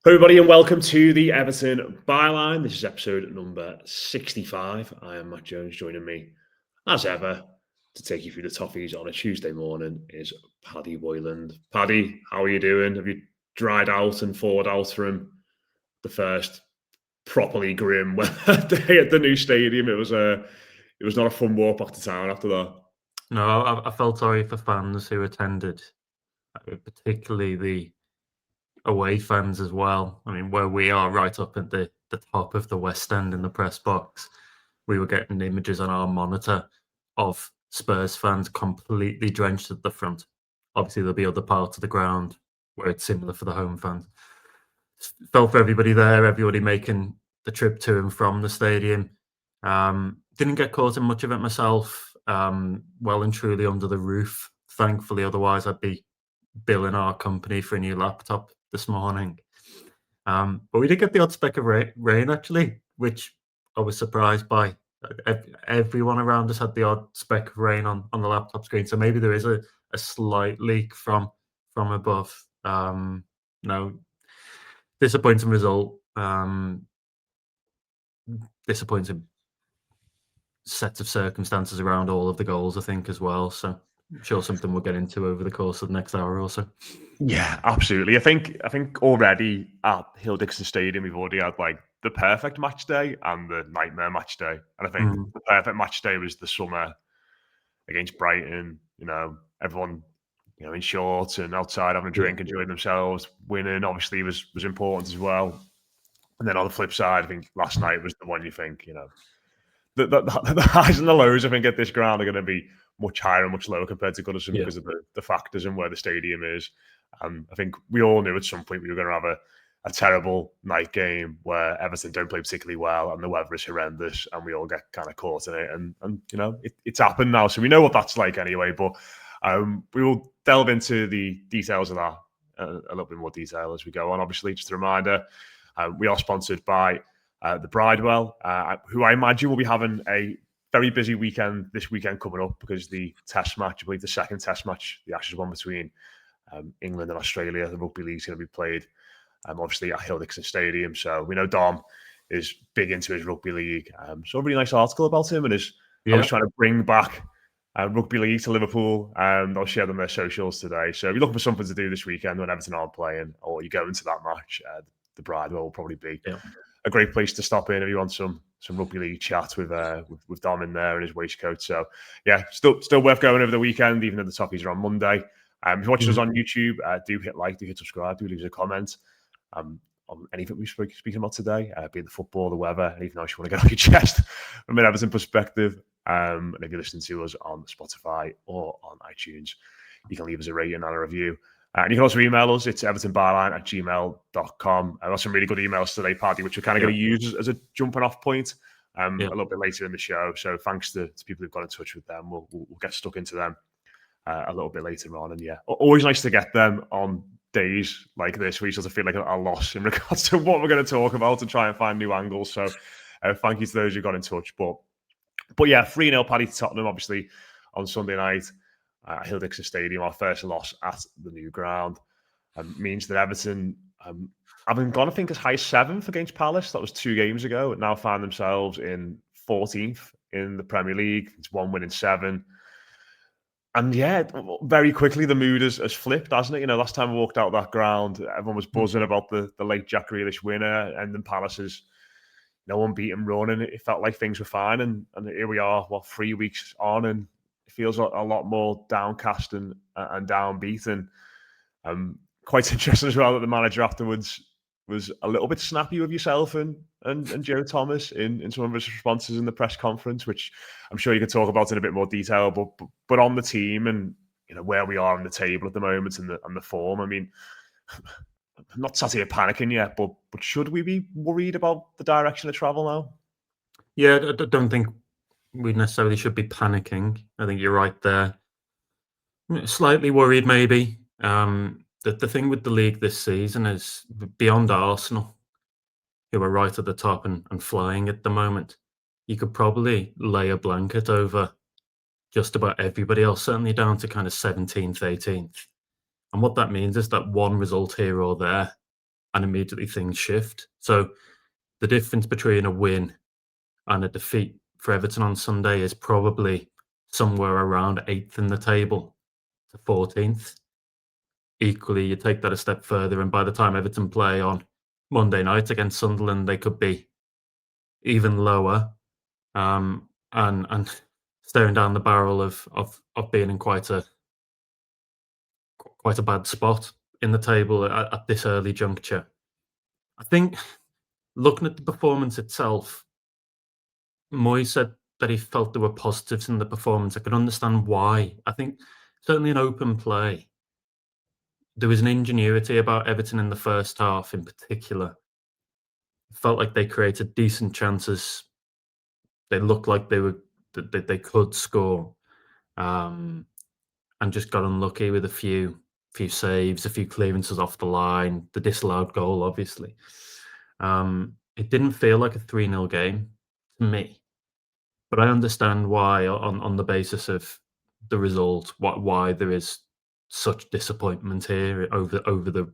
Hello everybody and welcome to the Everton Byline. This is episode number 65. I am Matt Jones. Joining me, as ever, to take you through the toffees on a Tuesday morning is Paddy Boyland. Paddy, how are you doing? Have you dried out and thawed out from the first properly grim day at the new stadium? It was not a fun walk back to town after that. No, I felt sorry for fans who attended, particularly the away fans as well. I mean, where we are right up at the top of the West End in the press box, we were getting images on our monitor of Spurs fans completely drenched at the front. Obviously, there'll be other parts of the ground where it's similar for the home fans. Felt for everybody there, everybody making the trip to and from the stadium. Didn't get caught in much of it myself. Well and truly under the roof, thankfully. Otherwise, I'd be billing our company for a new laptop this morning. But we did get the odd speck of rain, actually, which I was surprised by. Everyone around us had the odd speck of rain on the laptop screen. So maybe there is a slight leak from above. No, disappointing result. Disappointing set of circumstances around all of the goals, I think, as well. So I'm sure something we'll get into over the course of the next hour or so. Yeah, absolutely. I think already at Dickinson Stadium we've already had like the perfect match day and the nightmare match day. And I think the perfect match day was the summer against Brighton. You know, everyone in shorts and outside having a drink, enjoying themselves. Winning obviously was important as well. And then on the flip side, I think last night was the one you think, the highs and the lows, I think, at this ground are going to be much higher and much lower compared to Goodison because of the factors and where the stadium is. And I think we all knew at some point we were going to have a terrible night game where Everton don't play particularly well and the weather is horrendous and we all get kind of caught in it. And it's happened now. So we know what that's like anyway. But we will delve into the details of that a little bit more detail as we go on. Obviously, just a reminder, we are sponsored by the Bridewell, who I imagine will be having a very busy weekend this weekend coming up because the test match, I believe the second test match, the Ashes one between England and Australia, the rugby league is going to be played obviously at Dickinson Stadium. So we know Dom is big into his rugby league. So a really nice article about him and I was trying to bring back rugby league to Liverpool. I'll share them on their socials today. So if you're looking for something to do this weekend when Everton aren't playing or you go into that match, the Bridewell will probably be a great place to stop in if you want some rugby league chat with Dom in there and his waistcoat. So yeah, still worth going over the weekend, even though the Toffees are on Monday. If you're watching us on YouTube, do hit like, do hit subscribe, do leave us a comment on anything we've speaking about today, be it the football, the weather, anything else you want to get off your chest from an Everton perspective. And if you're listening to us on Spotify or on iTunes, you can leave us a rating and a review. And you can also email us. It's evertonbyline@gmail.com. I've got some really good emails today, Paddy, which we're kind of going to use as a jumping off point a little bit later in the show. So thanks to people who've got in touch with them. We'll get stuck into them a little bit later on. And always nice to get them on days like this where you sort of feel like a loss in regards to what we're going to talk about and try and find new angles. So thank you to those who got in touch. But yeah, 3-0 Paddy to Tottenham, obviously, on Sunday night. Dickinson Stadium, our first loss at the new ground, means that Everton, having gone, I think, as high as 7th against Palace, that was 2 games ago, now find themselves in 14th in the Premier League. It's 1 win in 7. And very quickly the mood has flipped, hasn't it? Last time we walked out that ground, everyone was buzzing about the late Jack Grealish winner and then Palace's unbeaten run, and it felt like things were fine. And here we are, 3 weeks on, and it feels a lot more downcast and downbeat. And quite interesting as well that the manager afterwards was a little bit snappy with yourself and Joe Thomas in some of his responses in the press conference, which I'm sure you can talk about in a bit more detail. But on the team and where we are on the table at the moment and the form, I mean, I'm not sat here panicking yet, but should we be worried about the direction of travel now? Yeah, I don't think we necessarily should be panicking. I think you're right there. Slightly worried, maybe. The thing with the league this season is beyond Arsenal, who are right at the top and flying at the moment. You could probably lay a blanket over just about everybody else, certainly down to kind of 17th, 18th. And what that means is that one result here or there and immediately things shift. So the difference between a win and a defeat for Everton on Sunday is probably somewhere around 8th in the table to 14th. Equally, you take that a step further, and by the time Everton play on Monday night against Sunderland, they could be even lower, and staring down the barrel of being in quite a bad spot in the table at this early juncture. I think looking at the performance itself, Moyes said that he felt there were positives in the performance. I can understand why. I think certainly in open play, there was an ingenuity about Everton in the first half in particular. It felt like they created decent chances. They looked like they could score, and just got unlucky with a few saves, a few clearances off the line, the disallowed goal, obviously. It didn't feel like a 3-0 game to me, but I understand why on the basis of the result, why there is such disappointment here over the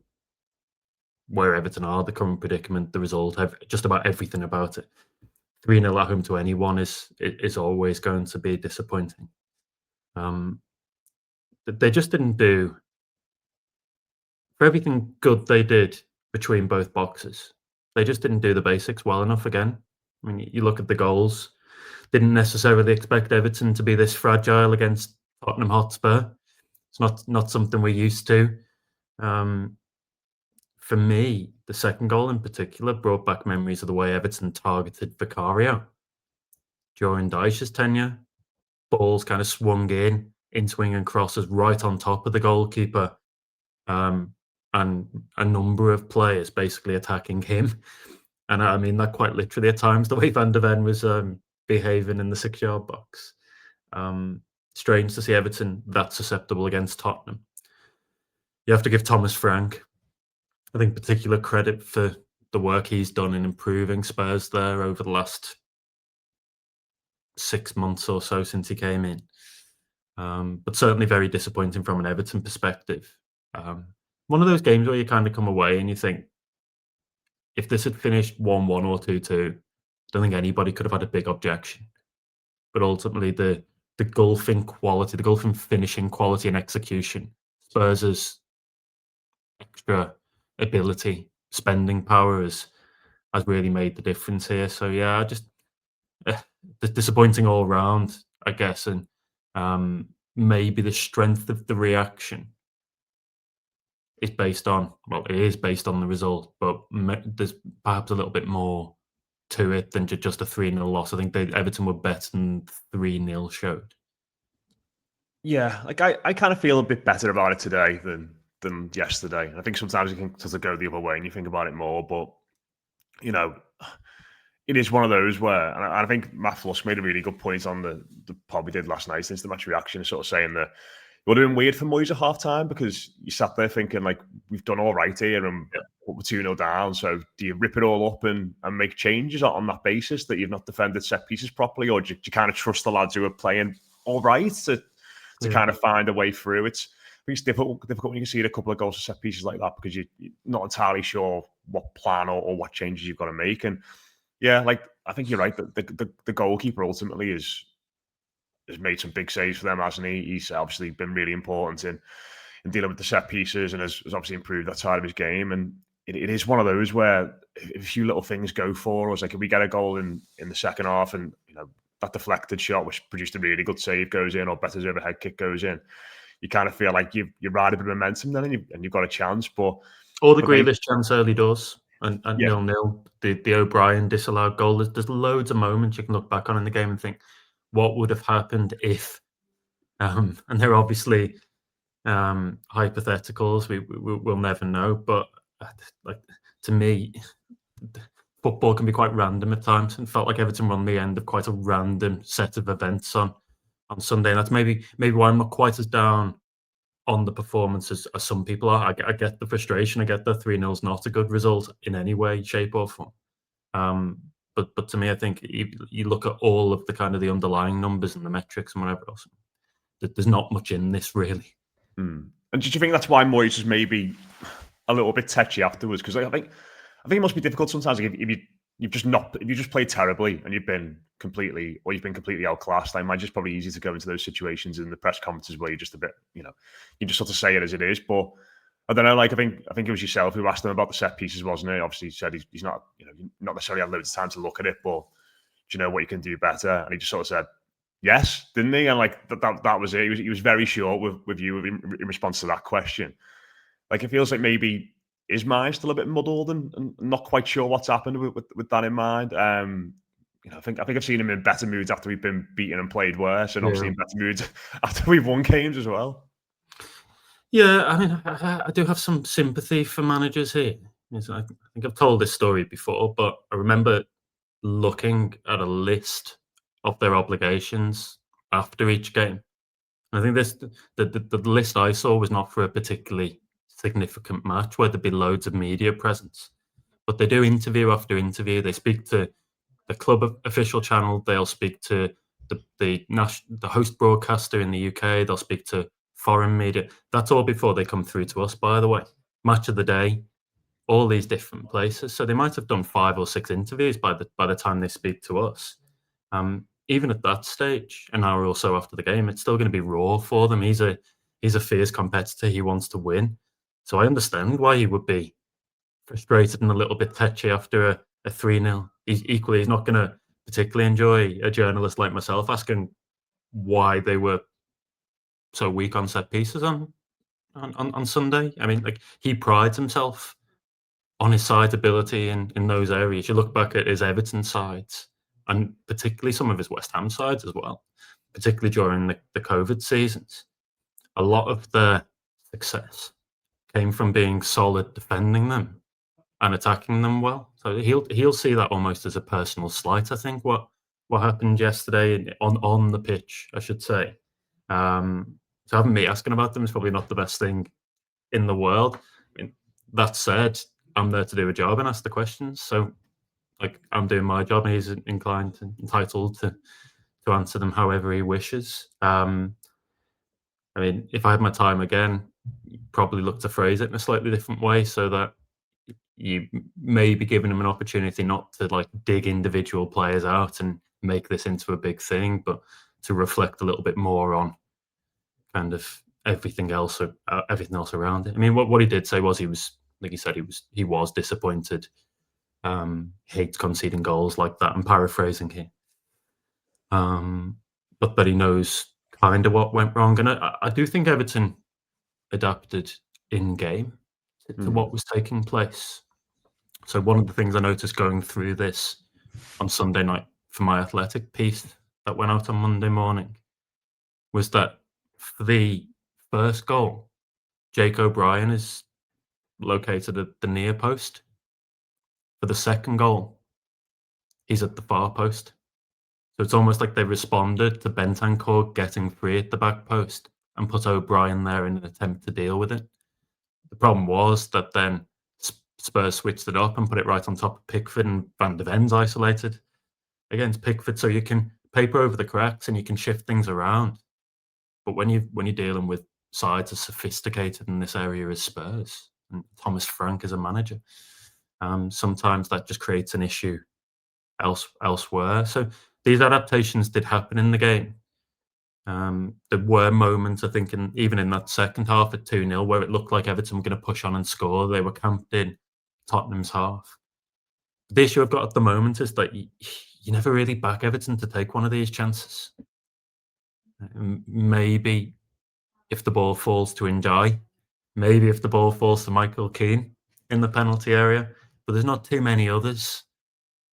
where Everton are, the current predicament, the result, just about everything about it. 3-0 at home to anyone is always going to be disappointing. They just didn't do, for everything good they did between both boxes, they just didn't do the basics well enough again. I mean, you look at the goals, didn't necessarily expect Everton to be this fragile against Tottenham Hotspur. It's not something we're used to. For me, the second goal in particular brought back memories of the way Everton targeted Vicario during Dyche's tenure. Balls kind of swung in swinging crosses right on top of the goalkeeper, and a number of players basically attacking him. And I mean that quite literally at times, the way Van der Ven was behaving in the 6-yard box. Strange to see Everton that susceptible against Tottenham. You have to give Thomas Frank, I think, particular credit for the work he's done in improving Spurs there over the last 6 months or so since he came in. But certainly very disappointing from an Everton perspective. One of those games where you kind of come away and you think, if this had finished 1-1 or 2-2, I don't think anybody could have had a big objection. But ultimately, the golfing quality, the golfing finishing quality and execution, Spurs' extra ability, spending power has really made the difference here. So yeah, just disappointing all round, I guess, and maybe the strength of the reaction is based on, well, it is based on the result, but there's perhaps a little bit more to it than just a 3-0 loss. I think Everton were better than 3-0 showed. Yeah, like I kind of feel a bit better about it today than yesterday. I think sometimes you can sort of go the other way and you think about it more, but you know, it is one of those where, and I think Matt Fluss made a really good point on the pod we did last night since the match reaction, sort of saying that it would have been weird for Moyes at half time because you sat there thinking, like, we've done all right here and we're 2-0 down. So do you rip it all up and make changes on that basis that you've not defended set pieces properly? Or do you kind of trust the lads who are playing all right to kind of find a way through? I think it's difficult when you can see a couple of goals to set pieces like that because you're not entirely sure what plan or what changes you've got to make. And yeah, like, I think you're right that the goalkeeper ultimately has made some big saves for them, hasn't he? He's obviously been really important in dealing with the set pieces and has obviously improved that side of his game. And it is one of those where if a few little things go for us, like if we get a goal in the second half and, you know, that deflected shot, which produced a really good save, goes in, or Better's overhead kick goes in, you kind of feel like you ride a bit of momentum then and you've got a chance. But or the Grealish chance early does. And 0-0, the O'Brien disallowed goal. There's loads of moments you can look back on in the game and think, what would have happened if? And they're obviously hypotheticals. We'll never know. But like, to me, football can be quite random at times, and felt like Everton were on the end of quite a random set of events on Sunday. And that's maybe why I'm not quite as down on the performance as some people are. I get the frustration. I get that 3-0's not a good result in any way, shape, or form. But to me, I think you look at all of the kind of the underlying numbers and the metrics and whatever else, there's not much in this really. And did you think that's why Moyes has maybe a little bit touchy afterwards, because I think it must be difficult sometimes if you just played terribly and you've been completely outclassed. I imagine it's probably easy to go into those situations in the press conferences where you're just a bit, you just sort of say it as it is. But I don't know. Like I think it was yourself who asked him about the set pieces, wasn't it? Obviously, he said he's not not necessarily had loads of time to look at it, but do you know what you can do better? And he just sort of said yes, didn't he? And like that was it. He was very short with you in response to that question. Like it feels like maybe his mind's still a bit muddled and not quite sure what's happened with that in mind. I think I've seen him in better moods after we've been beaten and played worse, and obviously in better moods after we've won games as well. Yeah, I mean, I do have some sympathy for managers here. I think I've told this story before, but I remember looking at a list of their obligations after each game. I think the list I saw was not for a particularly significant match where there'd be loads of media presence, but they do interview after interview. They speak to the club official channel. They'll speak to the host broadcaster in the UK. They'll speak to foreign media. That's all before they come through to us, by the way. Match of the day, all these different places. So they might have done 5 or 6 interviews by the time they speak to us. Even at that stage, an hour or so after the game, it's still going to be raw for them. He's a fierce competitor. He wants to win. So I understand why he would be frustrated and a little bit tetchy after a 3-0. He's not going to particularly enjoy a journalist like myself asking why they were so weak on set pieces on Sunday. I mean, like, he prides himself on his side's ability in those areas. You look back at his Everton sides and particularly some of his West Ham sides as well, particularly during the COVID seasons. A lot of their success came from being solid defending them and attacking them well. So he'll see that almost as a personal slight, I think, what happened yesterday on the pitch, I should say. So having me asking about them is probably not the best thing in the world. I mean, that said, I'm there to do a job and ask the questions. So, like, I'm doing my job, and he's entitled to answer them however he wishes. I mean, if I had my time again, probably look to phrase it in a slightly different way so that you may be giving him an opportunity not to like dig individual players out and make this into a big thing, but to reflect a little bit more on kind of everything else around it. I mean, what he did say was he was, like he said, he was disappointed. Hates conceding goals like that. I'm paraphrasing here, but that he knows kind of what went wrong, and I do think Everton adapted in game to what was taking place. So one of the things I noticed going through this on Sunday night for my Athletic piece that went out on Monday morning was that for the first goal, Jake O'Brien is located at the near post. For the second goal, he's at the far post. So it's almost like they responded to Bentancur getting free at the back post and put O'Brien there in an attempt to deal with it. The problem was that then Spurs switched it up and put it right on top of Pickford, and Van de Ven's isolated against Pickford, so you can paper over the cracks and you can shift things around. But when you're dealing with sides as sophisticated in this area as Spurs, and Thomas Frank as a manager, sometimes that just creates an issue elsewhere. So these adaptations did happen in the game. There were moments, I think, even in that second half at 2-0, where it looked like Everton were going to push on and score. They were camped in Tottenham's half. The issue I've got at the moment is that you never really back Everton to take one of these chances. Maybe if the ball falls to Ndiaye, maybe if the ball falls to Michael Keane in the penalty area, but there's not too many others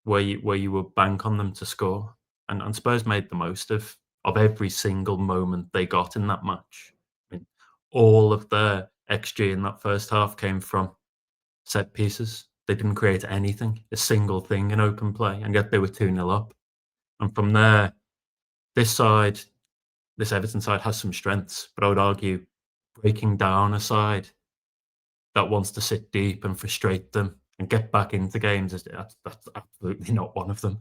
where you would bank on them to score. And Spurs made the most of every single moment they got in that match. I mean, all of their XG in that first half came from set pieces. They didn't create anything, a single thing in open play, and yet they were 2-0 up. And from there, this Everton side has some strengths, but I would argue breaking down a side that wants to sit deep and frustrate them and get back into games, that's absolutely not one of them.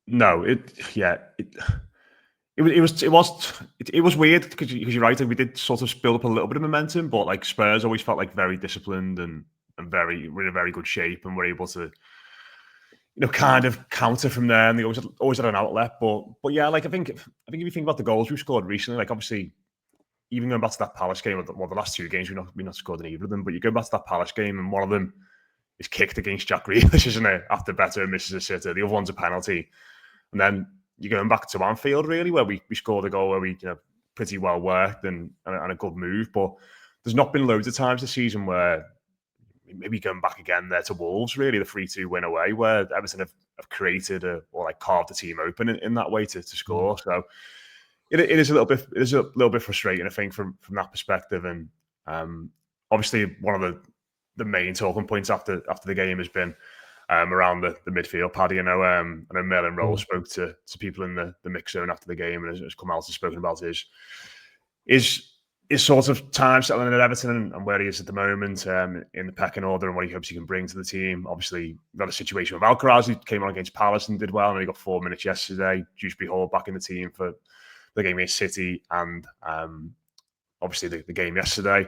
No, It was weird because you're right. Like, we did sort of build up a little bit of momentum, but like Spurs always felt like very disciplined and we're in a very good shape, and we're able to kind of counter from there. And they always had an outlet. But yeah, like I think if you think about the goals we've scored recently, like obviously even going back to that Palace game, well, the last two games we've not scored in either of them. But you go back to that Palace game, and one of them is kicked against Jack Grealish, isn't it? After Better misses a sitter, the other one's a penalty, and then you're going back to Anfield, really, where we scored a goal where we pretty well worked and a good move. But there's not been loads of times this season where maybe going back again there to Wolves, really, the 3-2 win away, where Everton have created or like carved the team open in that way to score. So it is a little bit frustrating, I think, from that perspective. And obviously one of the main talking points after the game has been around the midfield. Paddy, I know Merlin Rowell spoke to people in the mix zone after the game and has come out and spoken about his sort of time settling at Everton and where he is at the moment in the pecking order and what he hopes he can bring to the team. Obviously, got a situation with Alcaraz, who came on against Palace and did well, and he got 4 minutes yesterday. Dewsbury Hall back in the team for the game against City and obviously the game yesterday.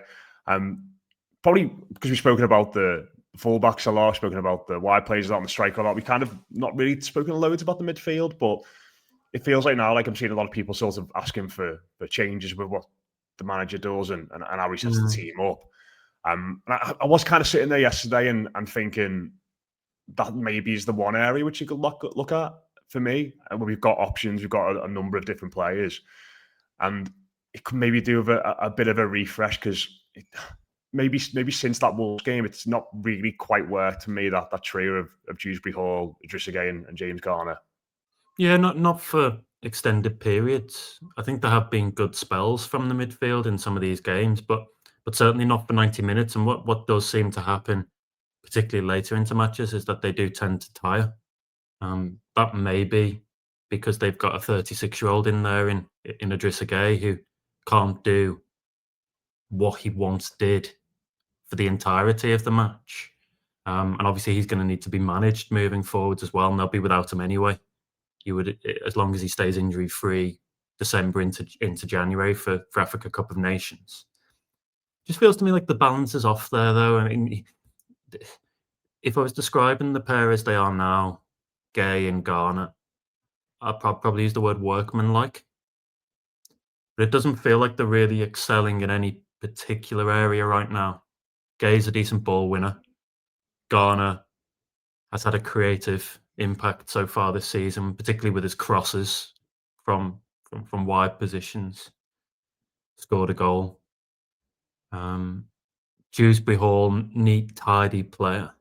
Probably because we've spoken about the fullbacks a lot, spoken about the wide players a lot, and the striker a lot. We've kind of not really spoken loads about the midfield, but it feels like now, like I'm seeing a lot of people sort of asking for changes with what the manager does and how he sets the team up. And I was kind of sitting there yesterday and thinking that maybe is the one area which you could look at for me. And we've got options, we've got a number of different players, and it could maybe do with a bit of a refresh because maybe since that Wolves game, it's not really quite worked to me that trio of Dewsbury Hall, Idrissa Gueye and James Garner. Yeah, not for extended periods. I think there have been good spells from the midfield in some of these games, but certainly not for 90 minutes. And what does seem to happen, particularly later into matches, is that they do tend to tire. That may be because they've got a 36-year-old in there in Idrissa Gueye who can't do what he once did for the entirety of the match. And obviously he's going to need to be managed moving forwards as well, and they'll be without him anyway. You would, as long as he stays injury-free, December into January for Africa Cup of Nations. Just feels to me like the balance is off there, though. I mean, if I was describing the pair as they are now, Gueye and Garner, I'd probably use the word workmanlike. But it doesn't feel like they're really excelling in any particular area right now. Gueye's a decent ball winner. Garner has had a creative impact so far this season, particularly with his crosses from wide positions. Scored a goal. Dewsbury Hall, neat, tidy player.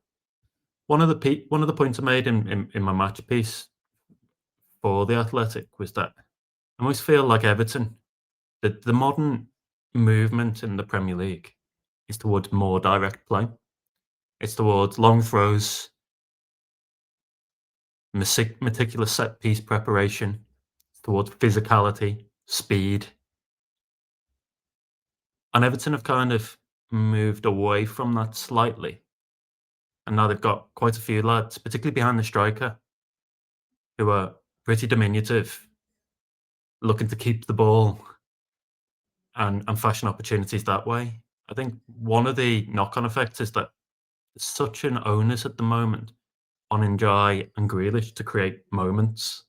One of the points I made in my match piece for the Athletic was that I always feel like Everton, the modern movement in the Premier League is towards more direct play. It's towards long throws, meticulous set piece preparation, towards physicality, speed. And Everton have kind of moved away from that slightly. And now they've got quite a few lads, particularly behind the striker, who are pretty diminutive, looking to keep the ball and fashion opportunities that way. I think one of the knock-on effects is that there's such an onus at the moment on Ndiaye and Grealish to create moments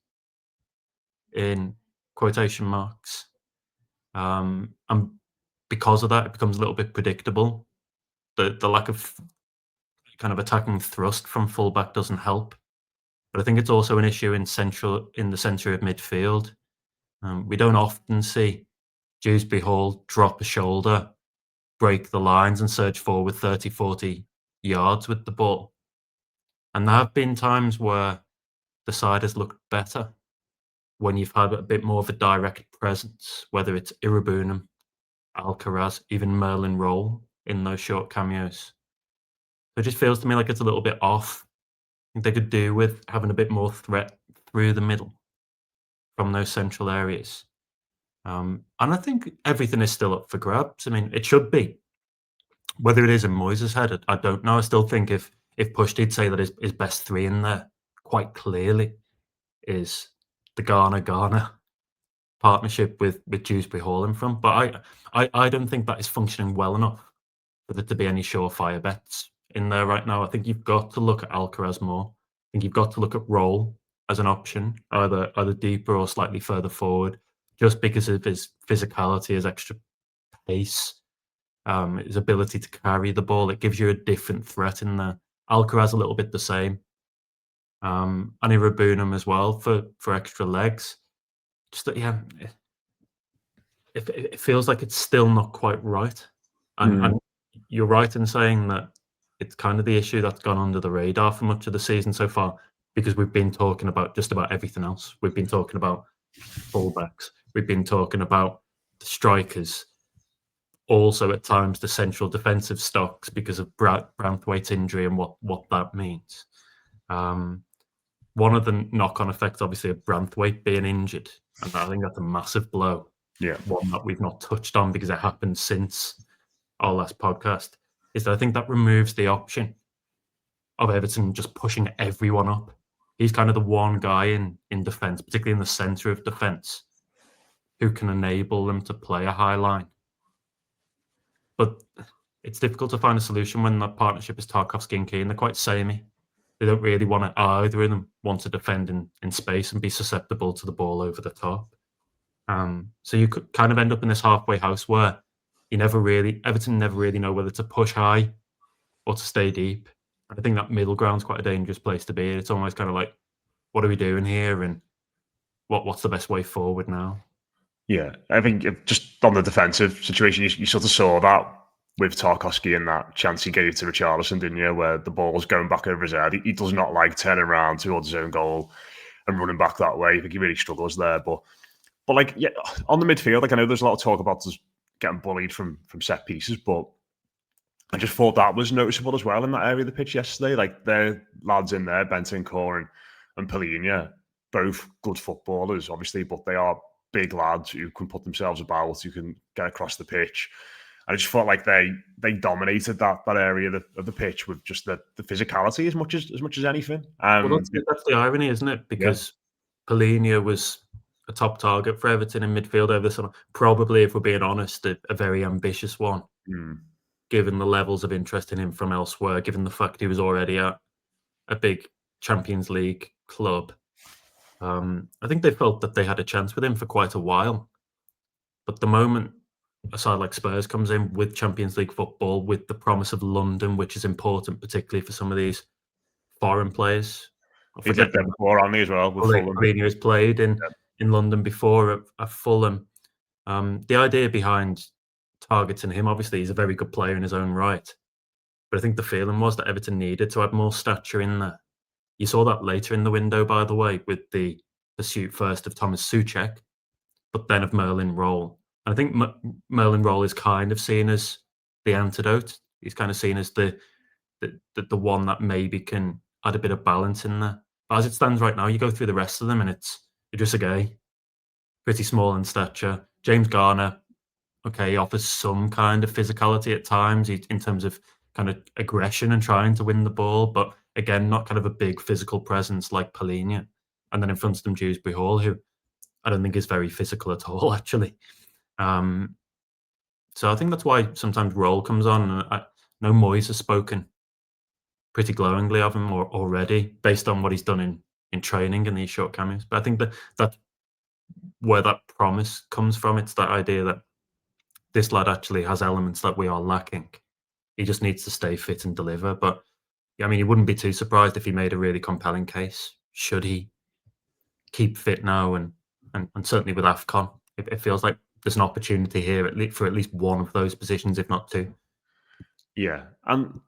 in quotation marks. And because of that, it becomes a little bit predictable. The lack of kind of attacking thrust from fullback doesn't help. But I think it's also an issue in the centre of midfield. We don't often see Dewsbury Hall drop a shoulder, break the lines and surge forward 30, 40 yards with the ball. And there have been times where the side has looked better when you've had a bit more of a direct presence, whether it's Irabunum, Alcaraz, even Merlin Rowell in those short cameos. So it just feels to me like it's a little bit off. I think they could do with having a bit more threat through the middle from those central areas. And I think everything is still up for grabs. I mean, it should be. Whether it is in Moyes' head, I don't know. I still think if pushed, he'd say that his best three in there quite clearly is the Garner, partnership with Dewsbury Hall in front, but I don't think that is functioning well enough for there to be any surefire bets in there right now. I think you've got to look at Alcaraz more. I think you've got to look at Roll as an option, either deeper or slightly further forward, just because of his physicality, his extra pace, his ability to carry the ball. It gives you a different threat in there. Alcaraz a little bit the same. And Irabunum as well for extra legs. Just that, yeah, it feels like it's still not quite right. And you're right in saying that it's kind of the issue that's gone under the radar for much of the season so far, because we've been talking about just about everything else. We've been talking about fullbacks. We've been talking about the strikers. Also, at times, the central defensive stocks because of Branthwaite's injury and what that means. One of the knock-on effects, obviously, of Branthwaite being injured, and I think that's a massive blow. Yeah. One that we've not touched on because it happened since our last podcast, is that I think that removes the option of Everton just pushing everyone up. He's kind of the one guy in defence, particularly in the centre of defence, who can enable them to play a high line. But it's difficult to find a solution when that partnership is Tarkowski and Keane. They're quite samey. They don't really want to, either of them want to defend in space and be susceptible to the ball over the top. So you could kind of end up in this halfway house where Everton never really know whether to push high or to stay deep. And I think that middle ground's quite a dangerous place to be. It's almost kind of like, what are we doing here? And what's the best way forward now? Yeah, I think just on the defensive situation, you sort of saw that with Tarkowski and that chance he gave to Richarlison, didn't you? Where the ball's going back over his head. He does not like turning around towards his own goal and running back that way. I think he really struggles there. But like, yeah, on the midfield, like I know there's a lot of talk about us getting bullied from set pieces, but I just thought that was noticeable as well in that area of the pitch yesterday. Like, their lads in there, Bentancur and Palhinha, both good footballers, obviously, but they are big lads who can put themselves about, who can get across the pitch. And I just felt like they dominated that area of the pitch with just the physicality as much as anything. Well, that's the irony, isn't it? Because Palhinha was a top target for Everton in midfield over the summer. Probably, if we're being honest, a very ambitious one, given the levels of interest in him from elsewhere, given the fact he was already at a big Champions League club. I think they felt that they had a chance with him for quite a while. But the moment a side like Spurs comes in with Champions League football, with the promise of London, which is important, particularly for some of these foreign players. He did that before on me as well. Palhinha has played in London before at Fulham. The idea behind targeting him, obviously, he's a very good player in his own right. But I think the feeling was that Everton needed to add more stature in there. You saw that later in the window, by the way, with the pursuit first of Thomas Souček, but then of Merlin Roll. And I think Merlin Roll is kind of seen as the antidote. He's kind of seen as the one that maybe can add a bit of balance in there. But as it stands right now, you go through the rest of them and it's Idrissa Gueye, pretty small in stature. James Garner, okay, offers some kind of physicality at times in terms of kind of aggression and trying to win the ball, but again, not kind of a big physical presence like Palhinha. And then in front of them, Dewsbury Hall, who I don't think is very physical at all, actually. So I think that's why sometimes Roll comes on. I know Moyes has spoken pretty glowingly of him already, based on what he's done in training and these short cameos. But I think that's where that promise comes from. It's that idea that this lad actually has elements that we are lacking. He just needs to stay fit and deliver. But I mean, you wouldn't be too surprised if he made a really compelling case. Should he keep fit now, and certainly with AFCON, it feels like there's an opportunity here for at least one of those positions, if not two. Yeah, and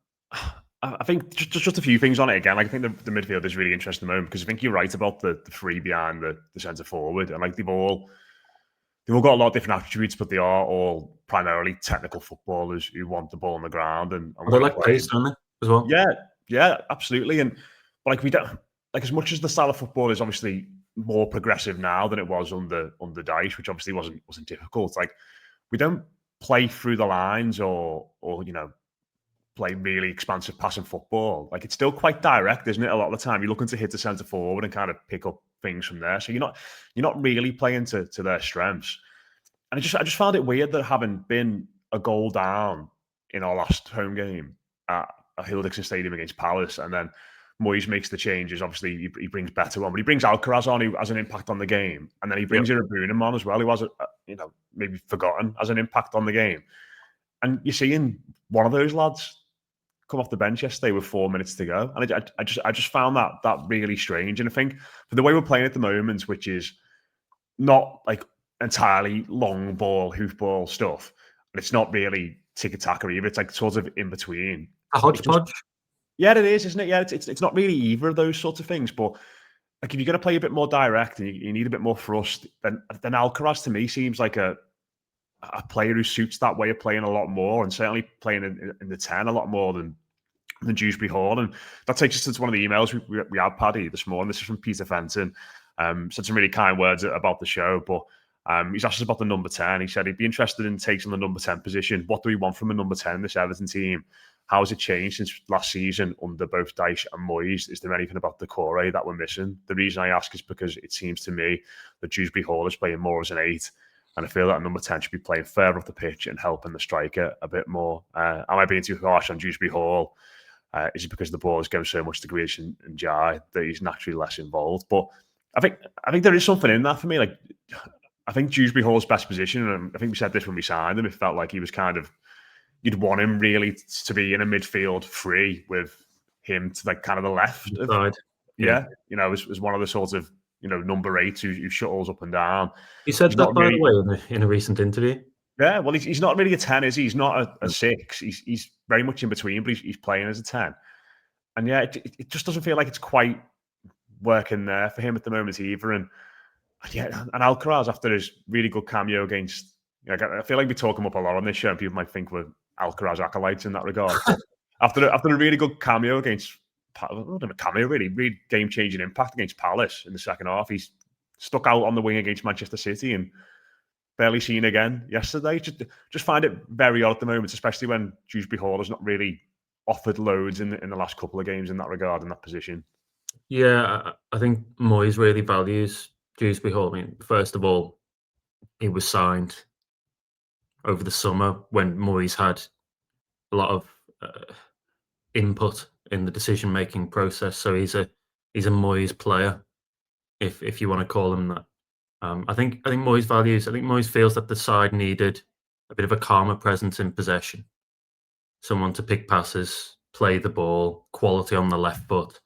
I think just a few things on it again. Like, I think the midfield is really interesting at the moment because I think you're right about the three behind the centre forward, and like they've all got a lot of different attributes, but they are all primarily technical footballers who want the ball on the ground and they like pace, don't they, as well? Yeah, absolutely. And like, we don't, like, as much as the style of football is obviously more progressive now than it was under Dyche, which obviously wasn't difficult. Like, we don't play through the lines or play really expansive passing football. Like it's still quite direct, isn't it? A lot of the time, you're looking to hit the centre forward and kind of pick up things from there. So you're not really playing to their strengths. And I just found it weird that having been a goal down in our last home game at Hill Dickinson Stadium against Palace, and then Moyes makes the changes. Obviously, he brings better on, but he brings Alcaraz on, who has an impact on the game, and then he brings Irabunam on as well, who has maybe forgotten, has an impact on the game. And you're seeing one of those lads come off the bench yesterday with 4 minutes to go, and I just found that really strange. And I think for the way we're playing at the moment, which is not like entirely long ball, hoofball stuff, and it's not really tiki-taka either. It's like sort of in between. A hodgepodge. Yeah, it is, isn't it? Yeah, it's not really either of those sorts of things. But like if you're going to play a bit more direct and you need a bit more thrust, then Alcaraz to me seems like a player who suits that way of playing a lot more, and certainly playing in the 10 a lot more than Dewsbury Hall. And that takes us to one of the emails we had, Paddy, this morning. This is from Peter Fenton. Said some really kind words about the show, but he's asked us about the number 10. He said he'd be interested in taking the number 10 position. What do we want from a number 10, this Everton team? How has it changed since last season under both Dyche and Moyes? Is there anything about the core that we're missing? The reason I ask is because it seems to me that Dewsbury Hall is playing more as an 8, and I feel that number 10 should be playing further up the pitch and helping the striker a bit more. Am I being too harsh on Dewsbury Hall? Is it because the ball is going so much to Grealish and Jai that he's naturally less involved? But I think there is something in that for me. Like I think Dewsbury Hall's best position, and I think we said this when we signed him, it felt like he was kind of, you'd want him really to be in a midfield free with him to like kind of the left. Yeah. As one of the sort of, number 8 who shuttles up and down. He said that, by the way, in a recent interview. Yeah, well, he's not really a 10, is he? He's not a 6. He's very much in between, but he's playing as a 10. And yeah, it just doesn't feel like it's quite working there for him at the moment either. And yeah, and Alcaraz, after his really good cameo against, I feel like we talk him up a lot on this show, and people might think we're Alcaraz acolytes in that regard. But after a really good cameo against, really game-changing impact against Palace in the second half, he's stuck out on the wing against Manchester City and barely seen again yesterday. Just find it very odd at the moment, especially when Dewsbury Hall has not really offered loads in the last couple of games in that regard, in that position. Yeah, I think Moyes really values Dewsbury Hall. I mean, first of all, he was signed over the summer when Moyes had a lot of input in the decision-making process. So he's a Moyes player, if you want to call him that. I think Moyes feels that the side needed a bit of a calmer presence in possession, someone to pick passes, play the ball, quality on the left foot,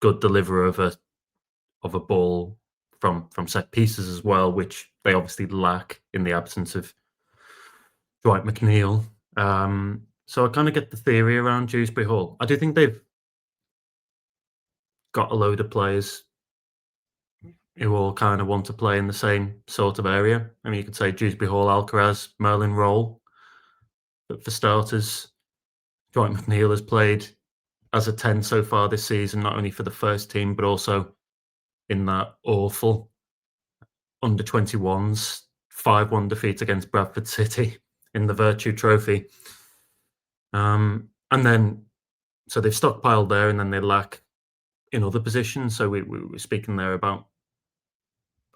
good deliverer of a ball from set pieces as well, which they obviously lack in the absence of Dwight McNeil. So I kind of get the theory around Dewsbury Hall. I do think they've got a load of players who all kind of want to play in the same sort of area. I mean, you could say Dewsbury Hall, Alcaraz, Merlin Roll. But for starters, Dwight McNeil has played as a 10 so far this season, not only for the first team, but also in that awful under-21s 5-1 defeat against Bradford City in the Virtue Trophy. And then, so they've stockpiled there, and then they lack in other positions. So we were speaking there about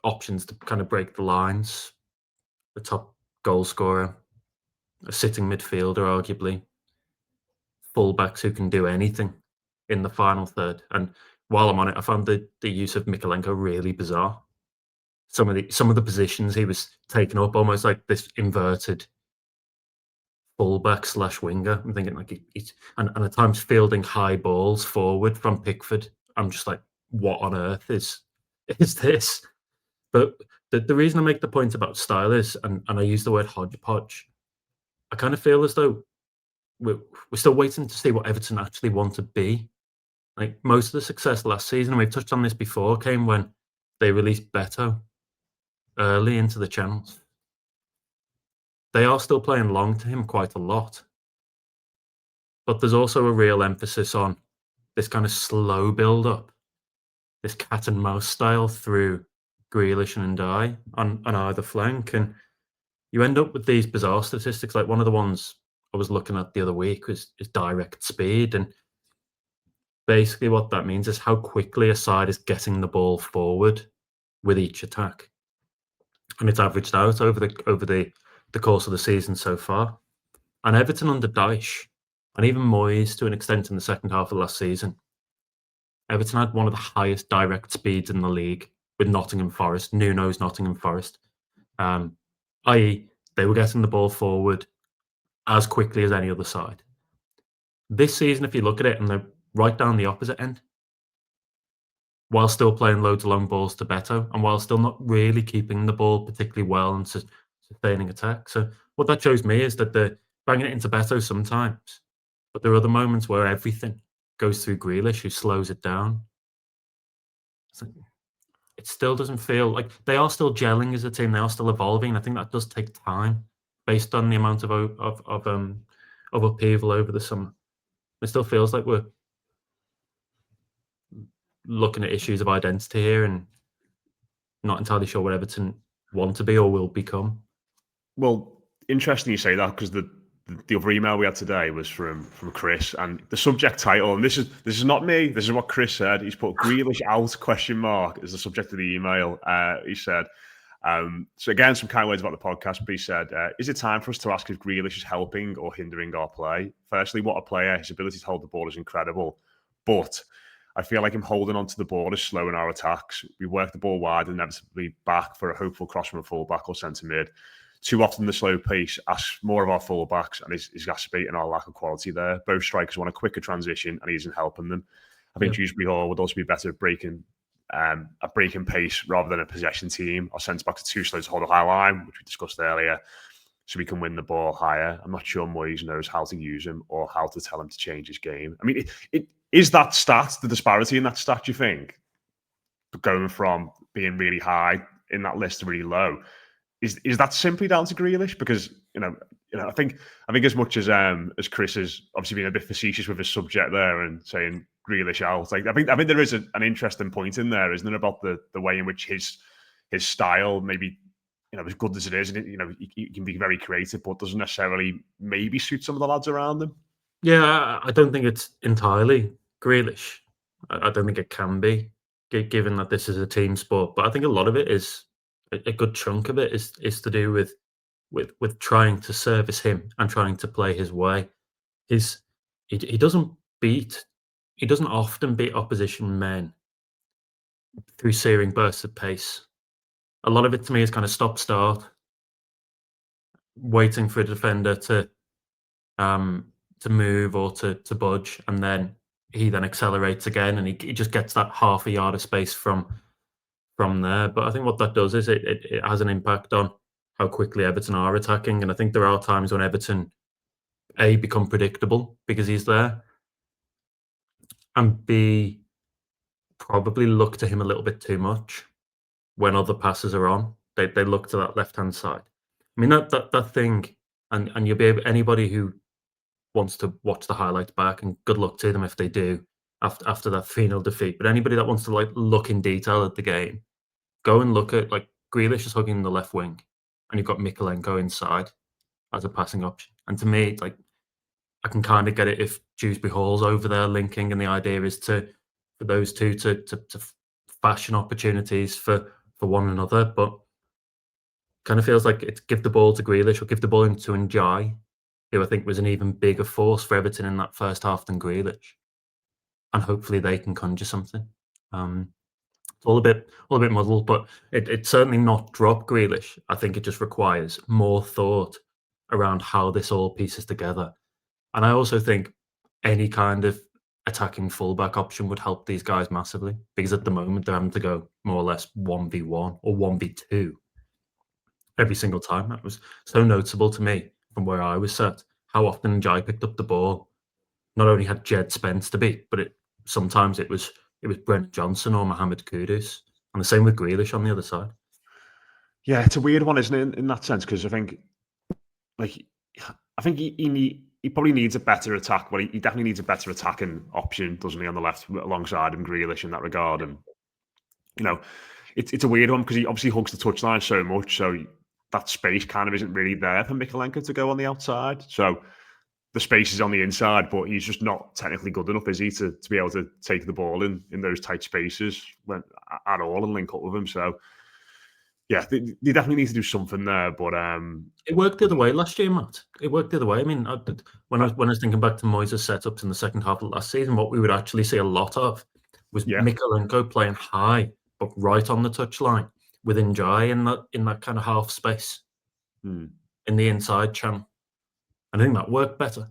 options to kind of break the lines. The top goal scorer, a sitting midfielder, arguably. Fullbacks who can do anything in the final third. And while I'm on it, I found the use of Mykolenko really bizarre. Some of the positions he was taking up, almost like this inverted fullback / winger. I'm thinking like he's and at times fielding high balls forward from Pickford. I'm just like, what on earth is this? But the reason I make the point about style is, and I use the word hodgepodge, I kind of feel as though we're still waiting to see what Everton actually want to be. Like most of the success last season, and we've touched on this before, came when they released Beto early into the channels. They are still playing long to him quite a lot. But there's also a real emphasis on this kind of slow build-up, this cat and mouse style through Grealish and Ndiaye on either flank. And you end up with these bizarre statistics. Like one of the ones I was looking at the other week was direct speed, and basically what that means is how quickly a side is getting the ball forward with each attack, and it's averaged out over the course of the season so far. And Everton under Dyche, and even Moyes to an extent in the second half of last season, Everton had one of the highest direct speeds in the league with Nottingham Forest, Nuno's Nottingham Forest, i.e., they were getting the ball forward as quickly as any other side. This season, if you look at it, and they're right down the opposite end, while still playing loads of long balls to Beto, and while still not really keeping the ball particularly well and sustaining attack. So what that shows me is that they're banging it into Beto sometimes, but there are other moments where everything goes through Grealish, who slows it down. So it still doesn't feel like they are still gelling as a team. They are still evolving. And I think that does take time, based on the amount of upheaval over the summer. It still feels like we're looking at issues of identity here and not entirely sure what Everton want to be or will become. Well, interesting you say that, because the other email we had today was from Chris, and the subject title, and this is not me, this is what Chris said. He's put Grealish out ? As the subject of the email. He said, so again, some kind words about the podcast, but he said, is it time for us to ask if Grealish is helping or hindering our play? Firstly, what a player. His ability to hold the ball is incredible, but I feel like him holding onto the ball is slowing our attacks. We work the ball wide and inevitably back for a hopeful cross from a fullback or centre mid. Too often the slow pace asks more of our fullbacks and is exacerbating our lack of quality there. Both strikers want a quicker transition and he isn't helping them. I think Dewsbury Hall would also be better at breaking pace rather than a possession team. Our centre-backs are too slow to hold a high line, which we discussed earlier, so we can win the ball higher. I'm not sure Moyes knows how to use him or how to tell him to change his game. I mean, it is that stat, the disparity in that stat, do you think, going from being really high in that list to really low, is that simply down to Grealish? Because I think as much as Chris is obviously being a bit facetious with his subject there and saying Grealish out, like I think there is an interesting point in there, isn't it, about the way in which his style, maybe as good as it is, and he can be very creative, but doesn't necessarily maybe suit some of the lads around him. Yeah, I don't think it's entirely Grealish. I don't think it can be, given that this is a team sport. But I think a lot of it is, a good chunk of it is to do with trying to service him and trying to play his way. He doesn't often beat opposition men through searing bursts of pace. A lot of it to me is kind of stop-start, waiting for a defender to move or to budge, and then he then accelerates again, and he just gets that half a yard of space from there. But I think what that does is it has an impact on how quickly Everton are attacking, and I think there are times when Everton become predictable because he's there, and B, probably look to him a little bit too much when other passes are on. They look to that left hand side. I mean that thing, and you'll be able, anybody who wants to watch the highlights back, and good luck to them if they do after that 3-0 defeat. But anybody that wants to look in detail at the game, go and look at Grealish is hugging the left wing, and you've got Mykolenko inside as a passing option. And to me, I can kind of get it if Dewsbury Hall's over there linking, and the idea is for those two to fashion opportunities for one another. But kind of feels like it's give the ball to Grealish or give the ball into Ndiaye, who I think was an even bigger force for Everton in that first half than Grealish, and hopefully they can conjure something. It's all a bit muddled, but it's certainly not drop Grealish. I think it just requires more thought around how this all pieces together. And I also think any kind of attacking fullback option would help these guys massively, because at the moment they're having to go more or less 1v1 or 1v2 every single time. That was so noticeable to me from where I was sat, how often Jai picked up the ball. Not only had Jed Spence to beat, but sometimes it was Brent Johnson or Mohamed Kudus, and the same with Grealish on the other side. Yeah, it's a weird one, isn't it, in that sense? Because I think he probably needs a better attack. Well, he definitely needs a better attacking option, doesn't he, on the left alongside him, Grealish, in that regard. And it's a weird one because he obviously hugs the touchline so much, so that space kind of isn't really there for Mykolenko to go on the outside. So the spaces on the inside, but he's just not technically good enough, is he, to be able to take the ball in those tight spaces at all and link up with him. So, yeah, they definitely need to do something there. But it worked the other way last year, Matt. It worked the other way. I mean, when I was thinking back to Moyes' setups in the second half of last season, what we would actually see a lot of was Mykolenko playing high, but right on the touchline with Njai in that kind of half space in the inside channel. And I think that worked better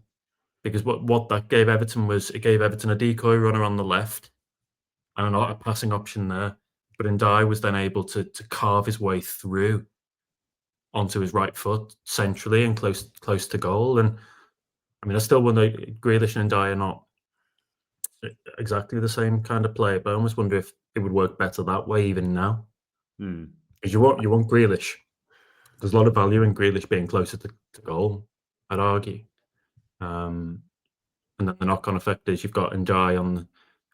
because what that gave Everton was it gave Everton a decoy runner on the left and a passing option there. But Ndiaye was then able to carve his way through onto his right foot centrally and close to goal. And I mean, I still wonder, Grealish and Ndiaye are not exactly the same kind of player, but I almost wonder if it would work better that way even now. Because you want Grealish. There's a lot of value in Grealish being closer to goal, I'd argue. And then the knock-on effect is you've got Ndiaye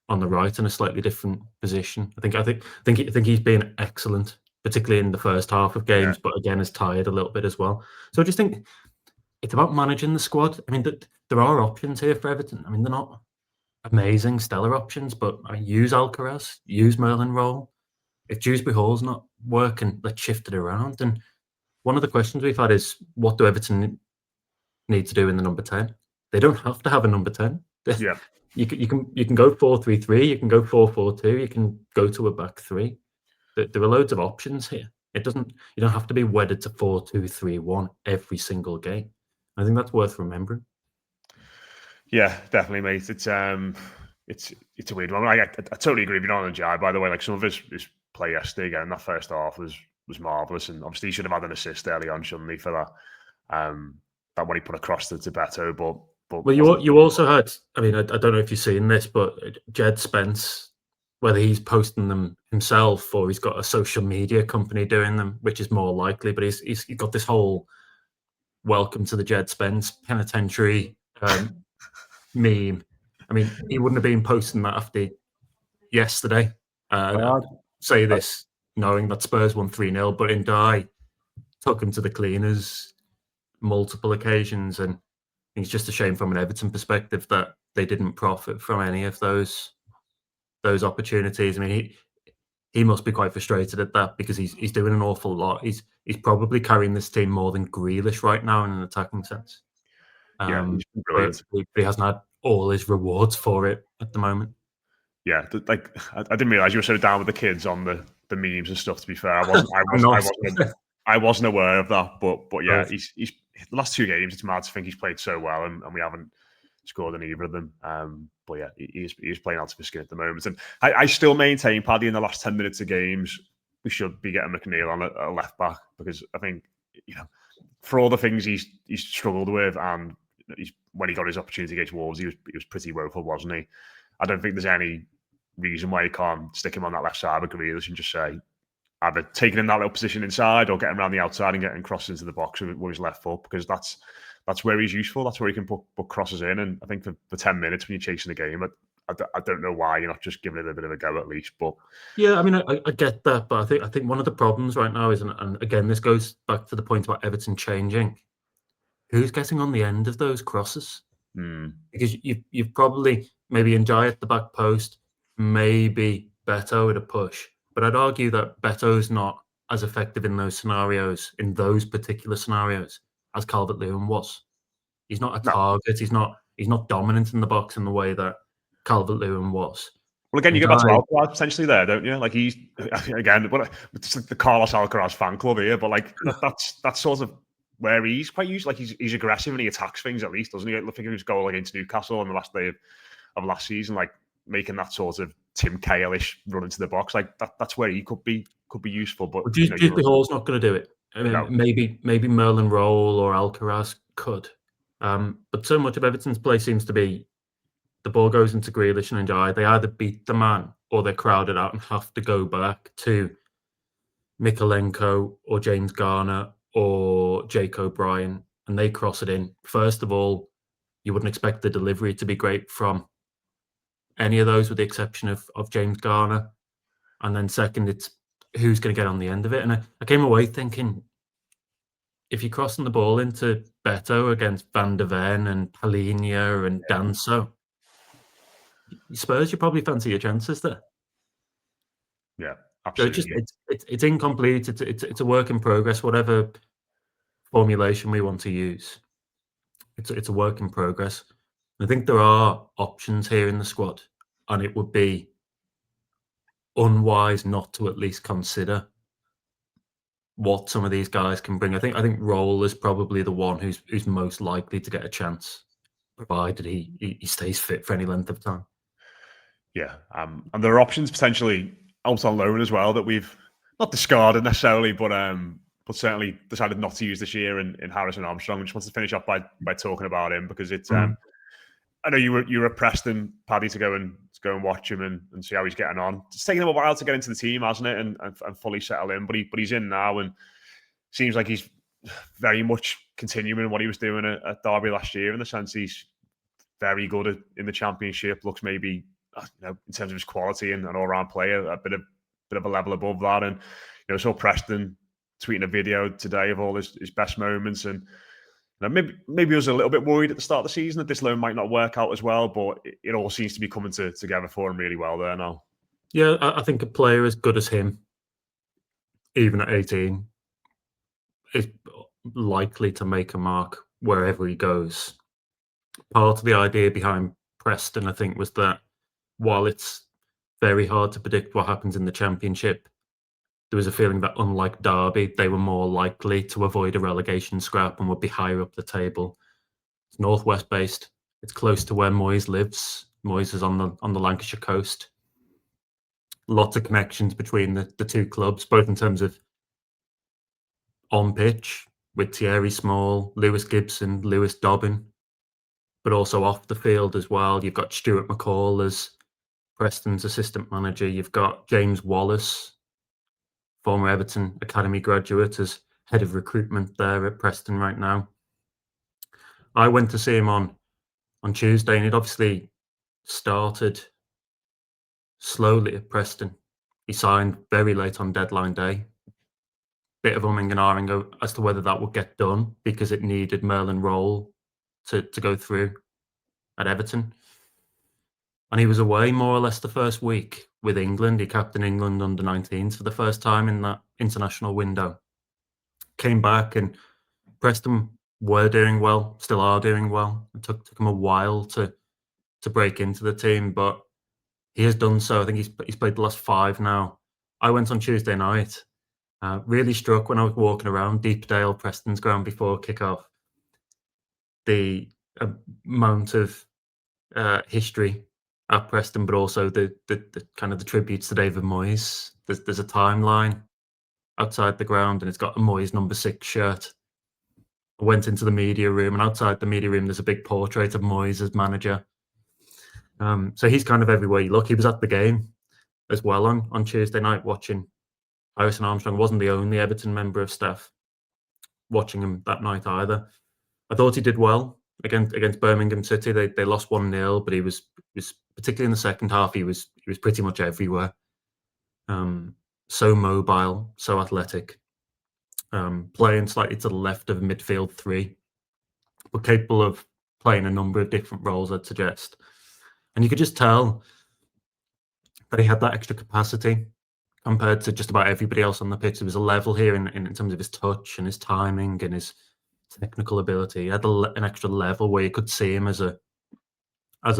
on the right in a slightly different position. I think he's been excellent, particularly in the first half of games, but again is tired a little bit as well. So I just think it's about managing the squad. I mean, there are options here for Everton. I mean, they're not amazing, stellar options, but I mean, use Alcaraz, use Merlin Roll. If Dewsbury Hall's not working, let's shift it around. And one of the questions we've had is, what do Everton need to do in the number 10? They don't have to have a number 10. Yeah. You can go 4-3-3, you can go 4-4-2, you can go to a back three. There are loads of options here. You don't have to be wedded to 4-2-3-1 every single game. I think that's worth remembering. Yeah, definitely, mate. It's a weird one. I totally agree with you on Njai, by the way. Like, some of his play yesterday again in that first half was marvellous, and obviously he should have had an assist early on, shouldn't he, for that that one he put across to Beto. But well, you also had, I mean, I don't know if you've seen this, but Jed Spence, whether he's posting them himself or he's got a social media company doing them, which is more likely, but he's got this whole welcome to the Jed Spence penitentiary meme. I mean, he wouldn't have been posting that after yesterday. Say this knowing that Spurs won 3-0, but Ndiaye took him to the cleaners multiple occasions, and it's just a shame from an Everton perspective that they didn't profit from any of those opportunities. I mean, he must be quite frustrated at that because he's doing an awful lot. He's probably carrying this team more than Grealish right now in an attacking sense. He's brilliant. But he hasn't had all his rewards for it at the moment. Yeah, like I didn't realize you were so down with the kids on the memes and stuff. To be fair, I wasn't aware of that. But yeah, he's the last two games. It's mad to think he's played so well, and we haven't scored in either of them. But yeah, he's playing out of his skin at the moment. And I still maintain, Paddy, in the last 10 minutes of games, we should be getting McNeil on a left back, because I think, for all the things he's struggled with, and when he got his opportunity against Wolves, he was pretty woeful, wasn't he? I don't think there's any reason why you can't stick him on that left side with Grealish and just say, either taking him that little position inside or getting around the outside and getting crosses into the box with his left foot, because that's where he's useful. That's where he can put crosses in. And I think for 10 minutes when you're chasing the game, I don't know why you're not just giving it a bit of a go at least. But yeah, I mean, I get that, but I think one of the problems right now is, and again, this goes back to the point about Everton changing, who's getting on the end of those crosses? Because you've probably maybe Ndiaye at the back post, maybe Beto at a push, but I'd argue that Beto's not as effective in those particular scenarios, as Calvert-Lewin was. He's not a target. He's not dominant in the box in the way that Calvert-Lewin was. Well, again, you get back to Alcaraz potentially there, don't you? Like, he's again, it's like the Carlos Alcaraz fan club here, but like that's sort of where he's quite used. Like, he's aggressive and he attacks things, at least, doesn't he? I think of his goal against Newcastle on the last day of last season, like making that sort of Tim Cahill-ish run into the box. Like that's where he could be useful. But Dewsbury Hall's not going to do it. I mean, maybe Merlin Roll or Alcaraz could, but so much of Everton's play seems to be the ball goes into Grealish and Ndiaye. They either beat the man or they're crowded out and have to go back to Mykolenko or James Garner or Jake O'Brien, and they cross it in. First of all, you wouldn't expect the delivery to be great from any of those, with the exception of James Garner. And then second, it's who's going to get on the end of it. And I came away thinking, if you're crossing the ball into Beto against Van der Ven and Palhinha and Danso, Spurs, you probably fancy your chances there. Yeah, So absolutely. it's incomplete. It's a work in progress. Whatever formulation we want to use, it's a work in progress. I think there are options here in the squad, and it would be unwise not to at least consider what some of these guys can bring. I think Roll is probably the one who's most likely to get a chance, provided he stays fit for any length of time. Yeah, and there are options potentially out on loan as well that we've not discarded necessarily, but certainly decided not to use this year in Harrison Armstrong. I just want to finish off by talking about him because it's. I know you were at Preston, Paddy, to go and watch him and see how he's getting on. It's taken him a while to get into the team, hasn't it, and fully settle in. But he's in now, and seems like he's very much continuing what he was doing at Derby last year. In the sense he's very good in the Championship. Looks maybe in terms of his quality and an all-round player, a bit of a level above that. And saw Preston tweeting a video today of all his best moments, and maybe I was a little bit worried at the start of the season that this loan might not work out as well, but it all seems to be coming together for him really well there now. Yeah, I think a player as good as him, even at 18, is likely to make a mark wherever he goes. Part of the idea behind Preston, I think, was that while it's very hard to predict what happens in the Championship, there was a feeling that unlike Derby, they were more likely to avoid a relegation scrap and would be higher up the table. It's northwest based. It's close to where Moyes lives. Moyes is on the Lancashire coast. Lots of connections between the two clubs, both in terms of on pitch with Thierry Small, Lewis Gibson, Lewis Dobbin, but also off the field as well. You've got Stuart McCall as Preston's assistant manager. You've got James Wallace, former Everton Academy graduate, as head of recruitment there at Preston right now. I went to see him on Tuesday, and he'd obviously started slowly at Preston. He signed very late on deadline day. Bit of umming and ahhing as to whether that would get done because it needed Merlin Roll to go through at Everton. And he was away more or less the first week with England. He captained England under 19s for the first time in that international window. Came back, and Preston were doing well, still are doing well. It took him a while to break into the team, but he has done so. I think he's played the last 5 now. I went on Tuesday night. Really struck when I was walking around Deepdale, Preston's ground before kickoff. The amount of history at Preston, but also the kind of the tributes to David Moyes. There's a timeline outside the ground, and it's got a Moyes number 6 shirt. I went into the media room, and outside the media room, there's a big portrait of Moyes as manager. So he's kind of everywhere you look. He was at the game as well on Tuesday night watching Harrison Armstrong. Wasn't the only Everton member of staff watching him that night either. I thought he did well against Birmingham City. They lost 1-0, but he was particularly in the second half. He was pretty much everywhere. So mobile, so athletic. Playing slightly to the left of midfield 3, but capable of playing a number of different roles, I'd suggest. And you could just tell that he had that extra capacity compared to just about everybody else on the pitch. There was a level here in terms of his touch and his timing and his technical ability. He had an extra level where you could see him as a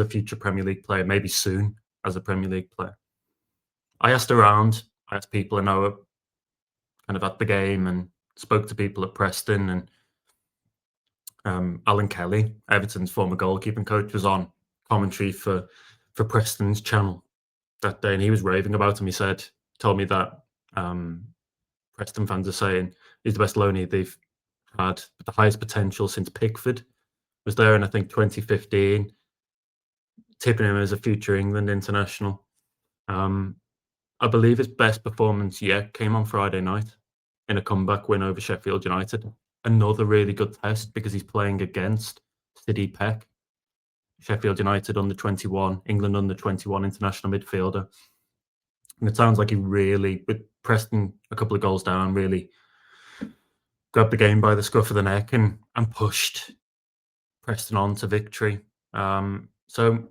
future Premier League player, maybe soon as a Premier League player. I asked around. I asked people I know kind of at the game and spoke to people at Preston, and Alan Kelly, Everton's former goalkeeping coach, was on commentary for Preston's channel that day, and he was raving about him. He told me that Preston fans are saying he's the best loanee they've had, the highest potential since Pickford was there in, I think, 2015, tipping him as a future England international. I believe his best performance yet came on Friday night in a comeback win over Sheffield United. Another really good test because he's playing against Sidney Peck, Sheffield United under 21, England under 21 international midfielder. And it sounds like he really, with Preston a couple of goals down, really grabbed the game by the scruff of the neck and pushed Preston on to victory. So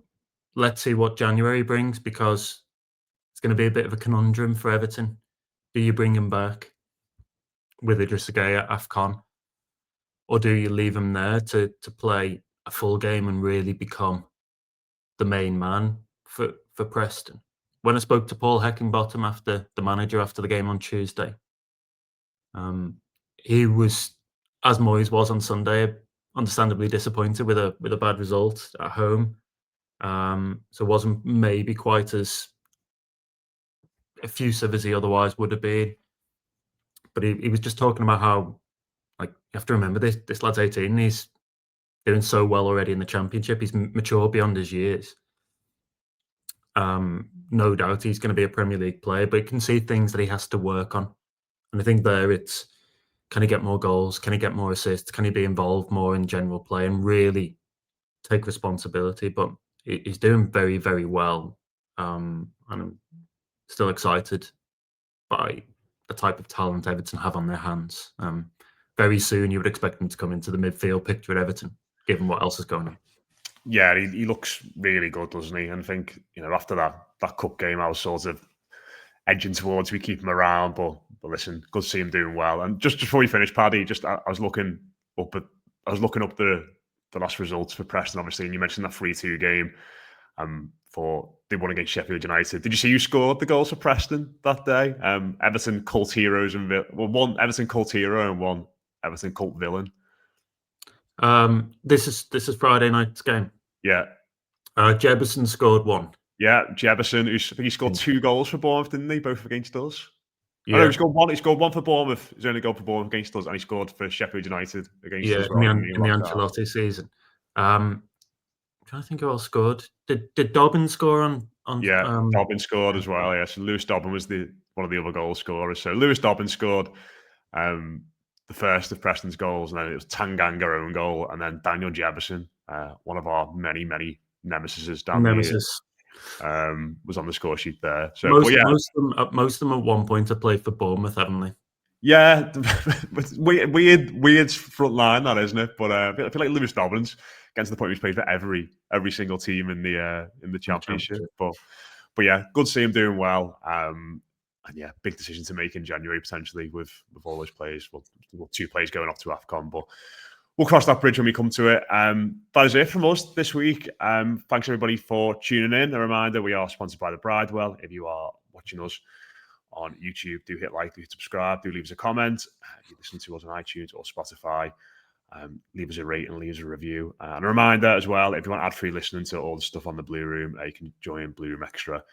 let's see what January brings, because it's going to be a bit of a conundrum for Everton. Do you bring him back with Idrissa Gueye at AFCON, or do you leave him there to play a full game and really become the main man for Preston? When I spoke to Paul Heckingbottom, the manager, after the game on Tuesday, he was, as Moyes was on Sunday, understandably disappointed with a bad result at home. So wasn't maybe quite as effusive as he otherwise would have been. But he was just talking about how, like, you have to remember, this lad's 18. He's doing so well already in the Championship. He's mature beyond his years. No doubt he's going to be a Premier League player, but you can see things that he has to work on. And I think there it's, can he get more goals? Can he get more assists? Can he be involved more in general play and really take responsibility? But he's doing very, very well. And I'm still excited by the type of talent Everton have on their hands. Very soon you would expect him to come into the midfield picture at Everton, given what else is going on. Yeah, he looks really good, doesn't he? And I think, after that cup game, I was sort of edging towards we keep him around, but listen, good to see him doing well. And just before we finish, Paddy, I was looking up the last results for Preston, obviously, and you mentioned that 3-2 game. They won against Sheffield United. Did you see who scored the goals for Preston that day? Everton cult heroes and one Everton cult hero and one Everton cult villain. This is Friday night's game. Yeah. Jebison scored one. Yeah, Jebison, I think he scored 2 goals for Bournemouth, didn't he? Both against us. Yeah, oh, no, he scored one for Bournemouth. His only goal for Bournemouth against us, and he scored for Sheffield United against us. In the Ancelotti season. I'm trying to think who else scored. Did Dobbin score on? Yeah, Dobbin scored as well. Yeah, so Lewis Dobbin was one of the other goal scorers. So Lewis Dobbin scored the first of Preston's goals, and then it was Tanganga own goal, and then Daniel Jebison, one of our many nemesis down the years, was on the score sheet there. So most of them at one point have played for Bournemouth, haven't they? Yeah, weird front line, that, isn't it? But I feel like Lewis Dobbins getting to the point where he's played for every single team in the Championship. But yeah, good to see him doing well. And yeah, big decision to make in January potentially with all those players. Well, 2 players going off to AFCON, but we'll cross that bridge when we come to it. That is it from us this week. Thanks everybody for tuning in. A reminder, we are sponsored by the Bridewell. If you are watching us on YouTube, do hit like, do hit subscribe, do leave us a comment. If you listen to us on iTunes or Spotify, leave us a rate and leave us a review. And a reminder as well, if you want ad-free listening to all the stuff on the Blue Room, you can join Blue Room Extra.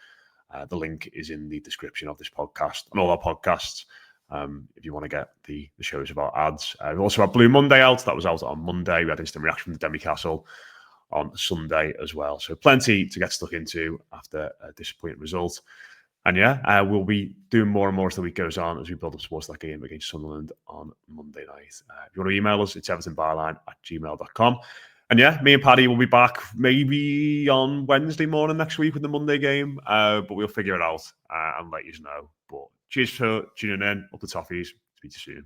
The link is in the description of this podcast and all our podcasts. If you want to get the shows about ads. We also had Blue Monday out. That was out on Monday. We had instant reaction from Demi Castle on Sunday as well. So plenty to get stuck into after a disappointing result. And yeah, we'll be doing more and more as the week goes on as we build up towards that game against Sunderland on Monday night. If you want to email us, it's evertonbyline@gmail.com. And yeah, me and Paddy will be back maybe on Wednesday morning next week with the Monday game, but we'll figure it out and let you know. But cheers for tuning in. Up the toffees. Speak to you soon.